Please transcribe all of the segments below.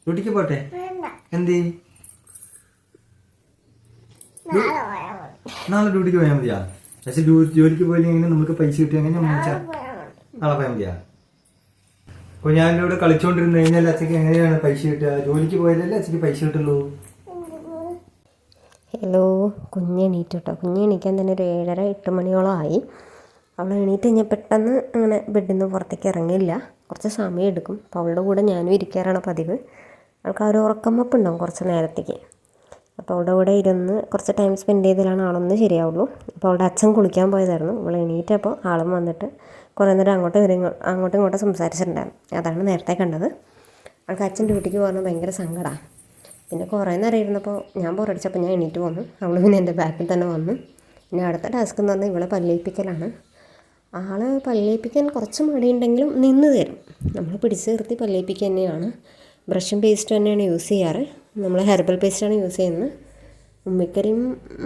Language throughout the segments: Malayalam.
ഡ്യൂട്ടിക്ക് പോട്ടെ? എന്ത് നാളെ ഡ്യൂട്ടിക്ക് പോയാൽ മതിയാ? പക്ഷെ ജോലിക്ക് പോയില്ലെങ്കിൽ നമുക്ക് പൈസ കിട്ടിയെങ്കിൽ നാളെ പോയാൽ മതിയാ? അപ്പൊ ഞാൻ ഇവിടെ കളിച്ചോണ്ടിരുന്ന് കഴിഞ്ഞാൽ അച്ഛക്ക് എങ്ങനെയാണ് പൈസ കിട്ടുക? ജോലിക്ക് പോയാലല്ലേ അച്ഛക്ക് പൈസ കിട്ടുള്ളൂ. ഹലോ, കുഞ്ഞെണീറ്റ് കേട്ടോ. കുഞ്ഞെണീക്കാൻ തന്നെ ഒരു 7:30-8 മണിയോളം ആയി. അവൾ എണീറ്റ് കഴിഞ്ഞാൽ പെട്ടെന്ന് അങ്ങനെ ബെഡിൽ നിന്ന് പുറത്തേക്ക് ഇറങ്ങില്ല, കുറച്ച് സമയം എടുക്കും. അപ്പോൾ അവളുടെ കൂടെ ഞാനും ഇരിക്കാറാണ് പതിവ്. അവൾക്ക് ആ ഒരു ഉറക്കമപ്പുണ്ടാവും കുറച്ച് നേരത്തേക്ക്. അപ്പോൾ അവളുടെ കൂടെ ഇരുന്ന് കുറച്ച് ടൈം സ്പെൻഡ് ചെയ്തതിലാണ് ആളൊന്ന് ശരിയാവുള്ളൂ. അപ്പോൾ അവളുടെ അച്ഛൻ കുളിക്കാൻ പോയതായിരുന്നു. അവൾ എണീറ്റപ്പോൾ ആളും വന്നിട്ട് കുറേ നേരം അങ്ങോട്ടും ഇങ്ങോട്ടും സംസാരിച്ചിട്ടുണ്ടായിരുന്നു. അതാണ് നേരത്തെ കണ്ടത്. അവൾക്ക് അച്ഛൻ ഡ്യൂട്ടിക്ക് പോകാൻ ഭയങ്കര സങ്കടമാണ്. പിന്നെ കുറേ നേരം ഇരുന്നപ്പോൾ ഞാൻ ബോറടിച്ചപ്പോൾ ഞാൻ എണീറ്റ് വന്നു. അവൾ പിന്നെ എൻ്റെ ബാക്കിൽ തന്നെ വന്നു. പിന്നെ അടുത്ത ടാസ്ക് എന്ന് പറഞ്ഞാൽ ഇവളെ പല്ലേൽപ്പിക്കലാണ്. ആൾ പല്ലേൽപ്പിക്കാൻ കുറച്ച് മടിയുണ്ടെങ്കിലും നിന്ന് തരും. നമ്മൾ പിടിച്ച് നിർത്തി പല്ലേൽപ്പിക്കുക തന്നെയാണ്. ബ്രഷും പേസ്റ്റും തന്നെയാണ് യൂസ് ചെയ്യാറ്. നമ്മൾ ഹെർബൽ പേസ്റ്റാണ് യൂസ് ചെയ്യുന്നത്. ഉമ്മിക്കരിയും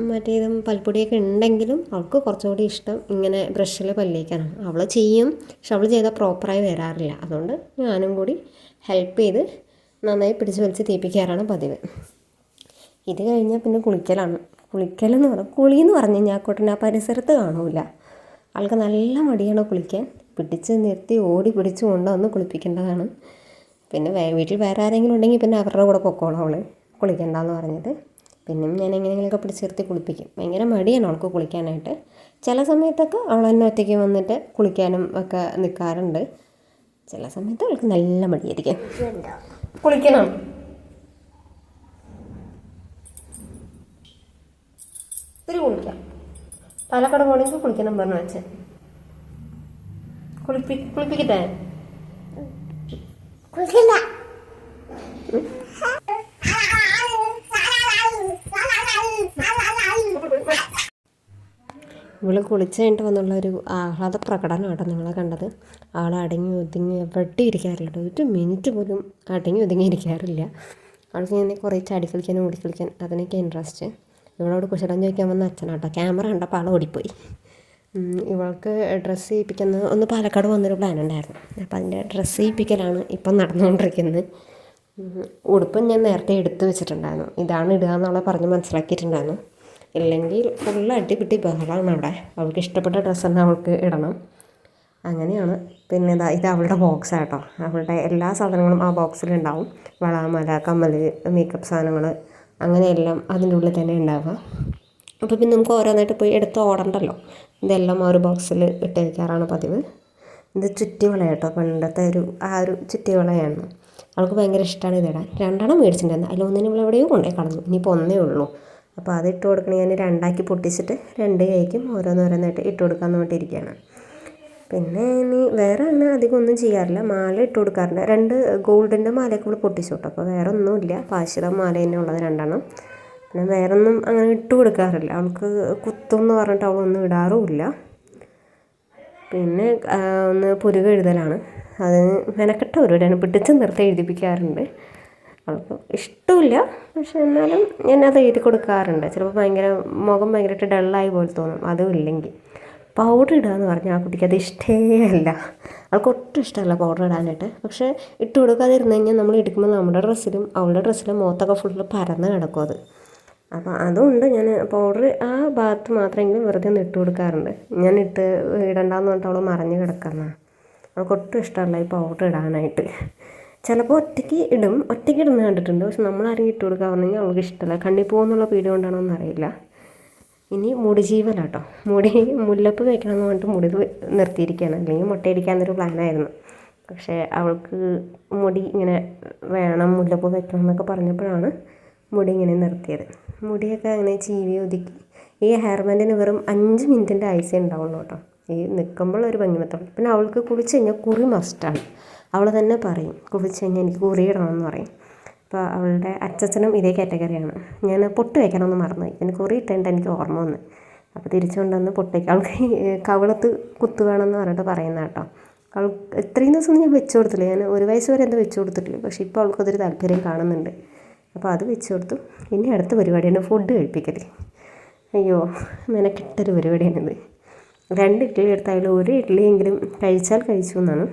മറ്റേതും പൽപ്പൊടിയൊക്കെ ഉണ്ടെങ്കിലും അവൾക്ക് കുറച്ചുകൂടി ഇഷ്ടം ഇങ്ങനെ ബ്രഷിൽ പല്ലേക്കാനാണ്. അവൾ ചെയ്യും, പക്ഷെ അവൾ ചെയ്താൽ പ്രോപ്പറായി വരാറില്ല. അതുകൊണ്ട് ഞാനും കൂടി ഹെൽപ്പ് ചെയ്ത് നന്നായി പിടിച്ച് വലിച്ച് തീപ്പിക്കാറാണ് പതിവ്. ഇത് കഴിഞ്ഞാൽ പിന്നെ കുളിക്കലാണ്. കുളിക്കലെന്ന് പറഞ്ഞാൽ കുളിയെന്ന് പറഞ്ഞു കഴിഞ്ഞാൽ ആക്കോട്ടെ ആ പരിസരത്ത് കാണൂല. ആൾക്ക് നല്ല മടിയാണ് കുളിക്കാൻ. പിടിച്ച് നിർത്തി ഓടി പിടിച്ച് കൊണ്ടുവന്ന് കുളിപ്പിക്കേണ്ടതാണ്. പിന്നെ വീട്ടിൽ വേറെ ആരെങ്കിലും ഉണ്ടെങ്കിൽ പിന്നെ അവരുടെ കൂടെ പൊക്കോളാം അവൾ കുളിക്കണ്ടെന്ന് പറഞ്ഞിട്ട്. പിന്നെയും ഞാൻ എങ്ങനെയെങ്കിലുമൊക്കെ പിടിച്ച് നിർത്തി കുളിപ്പിക്കും. ഭയങ്കര മടിയാണ് അവൾക്ക് കുളിക്കാനായിട്ട്. ചില സമയത്തൊക്കെ അവൾ തന്നെ ഒറ്റയ്ക്ക് വന്നിട്ട് കുളിക്കാനും ഒക്കെ നിൽക്കാറുണ്ട്. ചില സമയത്ത് അവൾക്ക് നല്ല മടിയായിരിക്കും. കുളിക്കണം. ഇത്തിരി കുളിക്കാം. പാലക്കാട് പോകണമെങ്കിൽ കുളിക്കണം പറഞ്ഞു വെച്ചാൽ കുളിപ്പിക്കട്ടെ? ഇവൾ കുളിച്ച് കഴിഞ്ഞിട്ട് വന്നുള്ള ഒരു ആഹ്ലാദ പ്രകടനമാട്ടോ നിങ്ങളെ കണ്ടത്. ആൾ അടങ്ങി ഒതുങ്ങി എവിടെ ഇരിക്കാറില്ല. ഒരു മിനിറ്റ് പോലും അടങ്ങി ഒതുങ്ങി ഇരിക്കാറില്ല. ആൾക്ക് ഇങ്ങനെ കുറേ ചാടി കളിക്കാൻ ഓടി കളിക്കാൻ അതിനൊക്കെ ഇൻട്രസ്റ്റ്. ഇവളോട് കുശലം ചോദിക്കാൻ വന്ന അച്ഛനാട്ടോ. ക്യാമറ കണ്ടപ്പോൾ ആൾ ഓടിപ്പോയി. ഇവൾക്ക് ഡ്രസ്സ് ചെയ്യിപ്പിക്കുന്ന ഒന്ന് പാലക്കാട് വന്നൊരു പ്ലാൻ ഉണ്ടായിരുന്നു. അപ്പോൾ അതിൻ്റെ ഡ്രസ്സ് ചെയ്യിപ്പിക്കലാണ് ഇപ്പം നടന്നുകൊണ്ടിരിക്കുന്നത്. ഉടുപ്പ് ഞാൻ നേരത്തെ എടുത്ത് വെച്ചിട്ടുണ്ടായിരുന്നു. ഇതാണ് ഇടുക എന്നുള്ളത് പറഞ്ഞ് മനസ്സിലാക്കിയിട്ടുണ്ടായിരുന്നു. ഇല്ലെങ്കിൽ ഫുള്ള് അടിപിടി ബഹളമാണ് അവിടെ. അവൾക്ക് ഇഷ്ടപ്പെട്ട ഡ്രസ്സ് തന്നെ അവൾക്ക് ഇടണം. അങ്ങനെയാണ്. പിന്നെ ഇത് അവളുടെ ബോക്സാട്ടോ. അവളുടെ എല്ലാ സാധനങ്ങളും ആ ബോക്സിലുണ്ടാവും. വള, മല, കമ്മൽ, മേക്കപ്പ് സാധനങ്ങൾ അങ്ങനെയെല്ലാം അതിൻ്റെ ഉള്ളിൽ തന്നെ ഉണ്ടാവുക. അപ്പോൾ പിന്നെ നമുക്ക് ഓരോന്നായിട്ട് പോയി എടുത്ത് ഓടണ്ടല്ലോ. ഇതെല്ലാം ആ ഒരു ബോക്സിൽ ഇട്ട് വയ്ക്കാറാണ് പതിവ്. ഇത് ചുറ്റിവള കേട്ടോ. പണ്ടത്തെ ഒരു ചുറ്റിവളയാണ്. അവൾക്ക് ഭയങ്കര ഇഷ്ടമാണ് ഇതിടാൻ. 2 മേടിച്ചിട്ടുണ്ടായിരുന്നു. അതിലൊന്നിനും ഇവിടെ എവിടെയോ കൊണ്ടുപോയി കളഞ്ഞു. ഇനിയിപ്പോൾ ഒന്നേ ഉള്ളൂ. അപ്പോൾ അത് ഇട്ട് കൊടുക്കണേ. ഞാൻ 2 പൊട്ടിച്ചിട്ട് 2 കൈക്കും ഓരോന്നോരോന്നായിട്ട് ഇട്ട് കൊടുക്കാമെന്ന് വേണ്ടിയിരിക്കുകയാണ്. പിന്നെ ഇനി വേറെ അങ്ങനെ അധികം ഒന്നും ചെയ്യാറില്ല. മാല ഇട്ട് കൊടുക്കാറുണ്ട്. 2 ഗോൾഡിൻ്റെ മാലയൊക്കെ നമ്മൾ പൊട്ടിച്ചു കേട്ടോ. അപ്പോൾ വേറെ ഒന്നുമില്ല. പാശിത മാല തന്നെ ഉള്ളത് 2. പിന്നെ വേറെ ഒന്നും അങ്ങനെ ഇട്ട് കൊടുക്കാറില്ല. അവൾക്ക് കുത്തും എന്ന് പറഞ്ഞിട്ട് അവളൊന്നും ഇടാറുമില്ല. പിന്നെ ഒന്ന് പുരുക എഴുതലാണ്. അതിന് മെനക്കെട്ട പരിപാടിയാണ്. പിടിച്ച് നിർത്തി എഴുതിപ്പിക്കാറുണ്ട്. അവൾക്ക് ഇഷ്ടമില്ല, പക്ഷെ എന്നാലും ഞാനത് എഴുതി കൊടുക്കാറുണ്ട്. ചിലപ്പോൾ മുഖം ഭയങ്കരമായിട്ട് ഡള്ളായി പോലെ തോന്നും. അതും ഇല്ലെങ്കിൽ പൗഡർ ഇടുക എന്ന് പറഞ്ഞാൽ ആ കുട്ടിക്ക് അത് ഇഷ്ടമേ അല്ല. അവൾക്ക് ഒട്ടും ഇഷ്ടമല്ല പൗഡർ ഇടാനായിട്ട്. പക്ഷേ ഇട്ട് കൊടുക്കാതിരുന്ന് കഴിഞ്ഞാൽ നമ്മൾ എടുക്കുമ്പോൾ നമ്മുടെ ഡ്രസ്സിലും അവളുടെ ഡ്രസ്സിലും മുഖത്തൊക്കെ ഫുള്ള് പരന്ന് കിടക്കും അത്. അപ്പോൾ അതുകൊണ്ട് ഞാൻ പൗഡർ ആ ഭാഗത്ത് മാത്രമെങ്കിലും വെറുതെ ഒന്ന് ഇട്ട് കൊടുക്കാറുണ്ട്. ഞാൻ ഇടണ്ടെന്ന് പറഞ്ഞിട്ട് അവൾ മറിഞ്ഞ് കിടക്കാമെന്നാണ്. അവൾക്ക് ഒട്ടും ഇഷ്ടമല്ല ഈ പൗഡർ ഇടാനായിട്ട്. ചിലപ്പോൾ ഒറ്റയ്ക്ക് ഇടുന്ന കണ്ടിട്ടുണ്ട്. പക്ഷെ നമ്മളാരെങ്കിലും ഇട്ട് കൊടുക്കാൻ പറഞ്ഞെങ്കിൽ അവൾക്ക് ഇഷ്ടമല്ല. കണ്ണിൽ പോകുന്നുള്ള പേടി കൊണ്ടാണോ എന്നറിയില്ല. ഇനി മുടി ജീവലാട്ടോ. മുല്ലപ്പ് വയ്ക്കണമെന്ന് പറഞ്ഞിട്ട് മുടി നിർത്തിയിരിക്കുകയാണ്. അല്ലെങ്കിൽ മുട്ടയടിക്കാമെന്നൊരു പ്ലാനായിരുന്നു. പക്ഷേ അവൾക്ക് മുടി ഇങ്ങനെ വേണം, മുല്ലപ്പ് വയ്ക്കണം എന്നൊക്കെ പറഞ്ഞപ്പോഴാണ് മുടി ഇങ്ങനെ നിർത്തിയത്. മുടിയൊക്കെ അങ്ങനെ ചീവി ഒതുക്കി. ഈ ഹെയർ ബാൻഡിന് വെറും 5 മിനിറ്റിൻ്റെ ആയുസേ ഉണ്ടാവുള്ളൂ കേട്ടോ. ഈ നിൽക്കുമ്പോൾ ഒരു ഭംഗി മാത്രം. പിന്നെ അവൾക്ക് കുളിച്ച് കഴിഞ്ഞാൽ കുറി മസ്റ്റാണ്. അവൾ തന്നെ പറയും കുളിച്ച് കഴിഞ്ഞാൽ എനിക്ക് കുറി ഇടണമെന്ന് പറയും. അപ്പോൾ അവളുടെ അച്ഛനും ഇതേ കാറ്റഗറിയാണ്. ഞാൻ പൊട്ട് വയ്ക്കണമെന്ന് മറന്നുപോയി. പിന്നെ കുറി ഇട്ടിട്ട് എനിക്ക് ഓർമ്മ വന്നു. അപ്പോൾ തിരിച്ചു കൊണ്ടുവന്ന് പൊട്ട് വയ്ക്കും. അവൾക്ക് കവിളത്ത് കുത്തു വേണമെന്ന് പറഞ്ഞിട്ട് പറയുന്ന കേട്ടോ. അവൾ ഇത്രയും ദിവസം ഞാൻ വെച്ച് കൊടുത്തില്ല. ഞാൻ 1 വയസ്സ് വരെ എന്താ വെച്ച് കൊടുത്തിട്ടില്ല. പക്ഷേ ഇപ്പോൾ അവൾക്കതൊരു താല്പര്യം കാണുന്നുണ്ട്. അപ്പോൾ അത് വെച്ച് കൊടുത്തു. ഇനി അടുത്ത പരിപാടിയാണ് ഫുഡ് കഴിപ്പിക്കൽ. അയ്യോ, മെനക്കെട്ടൊരു പരിപാടിയാണിത്. 2 ഇഡ്ഡലി എടുത്തായാലും 1 ഇഡ്ഡലിയെങ്കിലും കഴിച്ചാൽ കഴിച്ചു എന്നാണ്.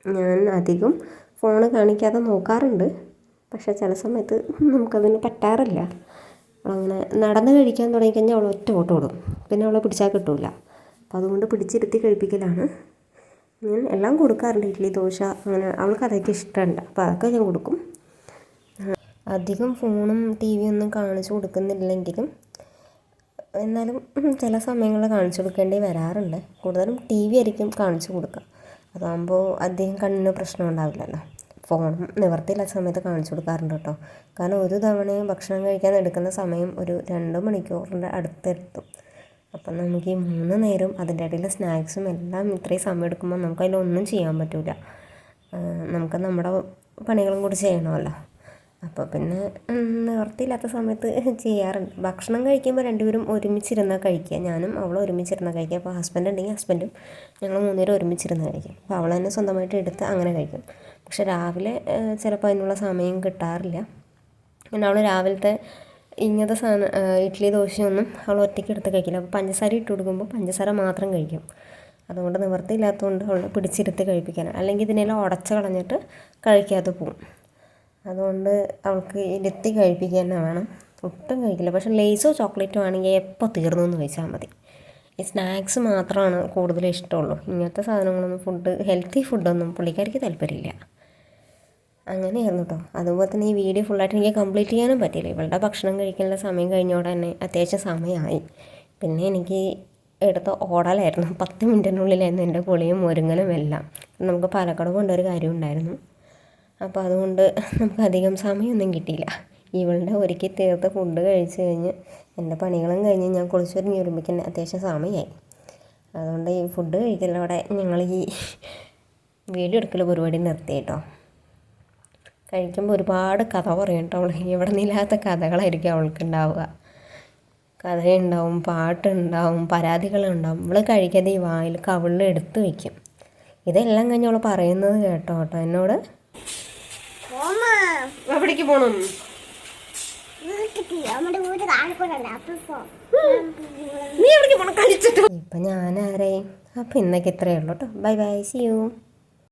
ഞാൻ അധികം ഫോണ് കാണിക്കാതെ നോക്കാറുണ്ട്. പക്ഷേ ചില സമയത്ത് നമുക്കതിന് പറ്റാറില്ല. അവളങ്ങനെ നടന്ന് കഴിക്കാൻ തുടങ്ങിക്കഴിഞ്ഞാൽ അവൾ ഒറ്റ ഓട്ടം ഓടും. പിന്നെ അവളെ പിടിച്ചാൽ കിട്ടില്ല. അപ്പോൾ അതുകൊണ്ട് പിടിച്ചിരുത്തി കഴിപ്പിക്കലാണ്. ഞാൻ എല്ലാം കൊടുക്കാറുണ്ട്. ഇഡ്ഡലി, ദോശ, അങ്ങനെ അവൾക്ക് അതൊക്കെ ഇഷ്ടമുണ്ട്. അപ്പോൾ അതൊക്കെ ഞാൻ കൊടുക്കും. അധികം ഫോണും ടി വി ഒന്നും കാണിച്ചു കൊടുക്കുന്നില്ലെങ്കിലും എന്നാലും ചില സമയങ്ങളിൽ കാണിച്ചു കൊടുക്കേണ്ടി വരാറുണ്ട്. കൂടുതലും ടി വി ആയിരിക്കും കാണിച്ചു കൊടുക്കുക. അതാകുമ്പോൾ അധികം കണ്ണിന് പ്രശ്നം ഉണ്ടാവില്ലല്ലോ. ഫോണും നിവർത്തിയില്ലാത്ത സമയത്ത് കാണിച്ചു കൊടുക്കാറുണ്ട് കേട്ടോ. കാരണം ഒരു തവണയും ഭക്ഷണം കഴിക്കാൻ എടുക്കുന്ന സമയം ഒരു 2 മണിക്കൂറിൻ്റെ അടുത്തെത്തും. അപ്പം നമുക്ക് ഈ 3 നേരം അതിൻ്റെ ഇടയിൽ സ്നാക്സും എല്ലാം ഇത്രയും സമയം എടുക്കുമ്പോൾ നമുക്കതിലൊന്നും ചെയ്യാൻ പറ്റില്ല. നമുക്ക് നമ്മുടെ പണികളും കൂടി ചെയ്യണമല്ലോ. അപ്പോൾ പിന്നെ നിവർത്തിയില്ലാത്ത സമയത്ത് ചെയ്യാറുണ്ട്. ഭക്ഷണം കഴിക്കുമ്പോൾ രണ്ടുപേരും ഒരുമിച്ചിരുന്നാൽ കഴിക്കുക. ഞാനും അവളും ഒരുമിച്ചിരുന്നാൽ കഴിക്കുക. അപ്പോൾ ഹസ്ബൻഡ് ഉണ്ടെങ്കിൽ ഹസ്ബൻഡും ഞങ്ങൾ 3 പേരും ഒരുമിച്ചിരുന്ന് കഴിക്കും. അപ്പോൾ അവൾ തന്നെ സ്വന്തമായിട്ട് എടുത്ത് അങ്ങനെ കഴിക്കും. പക്ഷെ രാവിലെ ചിലപ്പോൾ അതിനുള്ള സമയം കിട്ടാറില്ല. പിന്നെ അവൾ രാവിലത്തെ ഇങ്ങനത്തെ സാധനം ഇഡ്ഡലി, ദോശയൊന്നും അവൾ ഒറ്റയ്ക്ക് എടുത്ത് കഴിക്കില്ല. അപ്പോൾ പഞ്ചസാര ഇട്ട് കൊടുക്കുമ്പോൾ പഞ്ചസാര മാത്രം കഴിക്കും. അതുകൊണ്ട് നിവർത്തിയില്ലാത്തതുകൊണ്ട് അവൾ പിടിച്ചിരുത്തി കഴിപ്പിക്കാനാണ്. അല്ലെങ്കിൽ ഇതിനെല്ലാം ഉടച്ച് കളഞ്ഞിട്ട് കഴിക്കാതെ പോവും. അതുകൊണ്ട് അവൾക്ക് ഇരുത്തി കഴിപ്പിക്കുക തന്നെ വേണം. ഒട്ടും കഴിക്കില്ല. പക്ഷേ ലേസോ ചോക്ലേറ്റോ ആണെങ്കിൽ എപ്പോൾ തീർന്നു എന്ന് ചോദിച്ചാൽ മതി. ഈ സ്നാക്സ് മാത്രമാണ് കൂടുതൽ ഇഷ്ടമുള്ളൂ. ഇങ്ങനത്തെ സാധനങ്ങളൊന്നും ഹെൽത്തി ഫുഡൊന്നും പുള്ളിക്കാർക്ക് താല്പര്യമില്ല. അങ്ങനെയായിരുന്നു കേട്ടോ. അതുപോലെ തന്നെ ഈ വീഡിയോ ഫുള്ളായിട്ട് എനിക്ക് കംപ്ലീറ്റ് ചെയ്യാനും പറ്റിയില്ല. ഇവളുടെ ഭക്ഷണം കഴിക്കാനുള്ള സമയം കഴിഞ്ഞോടെ തന്നെ അത്യാവശ്യം സമയമായി. പിന്നെ എനിക്ക് എടുത്ത് ഓടലായിരുന്നു. 10 മിനിറ്റിനുള്ളിലായിരുന്നു എൻ്റെ കുളിയും ഒരുങ്ങലും എല്ലാം. നമുക്ക് പാലക്കാട് കൊണ്ടൊരു കാര്യം ഉണ്ടായിരുന്നു. അപ്പോൾ അതുകൊണ്ട് നമുക്ക് അധികം സമയമൊന്നും കിട്ടിയില്ല. ഇവളുടെ ഒരുക്കി തീർത്ത് ഫുഡ് കഴിച്ച് കഴിഞ്ഞ് എൻ്റെ പണികളും കഴിഞ്ഞ് ഞാൻ കുളിച്ചൊരുങ്ങി വരുമ്പോഴേക്കും അത്യാവശ്യം സമയമായി. അതുകൊണ്ട് ഈ ഫുഡ് കഴിക്കലോടെ ഞങ്ങൾ ഈ വീഡിയോ എടുക്കൽ പരിപാടി നിർത്തി കേട്ടോ. കഴിക്കുമ്പോൾ ഒരുപാട് കഥ പറയും കേട്ടോ. അവൾ ഇവിടെ നിന്നില്ലാത്ത കഥകളായിരിക്കും അവൾക്ക് ഉണ്ടാവുക. കഥയുണ്ടാവും, പാട്ടുണ്ടാവും, പരാതികളുണ്ടാവും. അവൾ കഴിക്കാതെ ഈ വായിൽ കവിളിൽ എടുത്ത് വയ്ക്കും. ഇതെല്ലാം കഴിഞ്ഞ് അവൾ പറയുന്നത് കേട്ടോ എന്നോട്, എവിടേക്ക് പോകണം? നീ എവിടേക്ക് പോകണം കളിച്ചിട്ട്? ഇപ്പം ഞാനാരേ. അപ്പം ഇന്നൊക്കെ ഇത്രയേ ഉള്ളൂ കേട്ടോ. Bye bye, see U.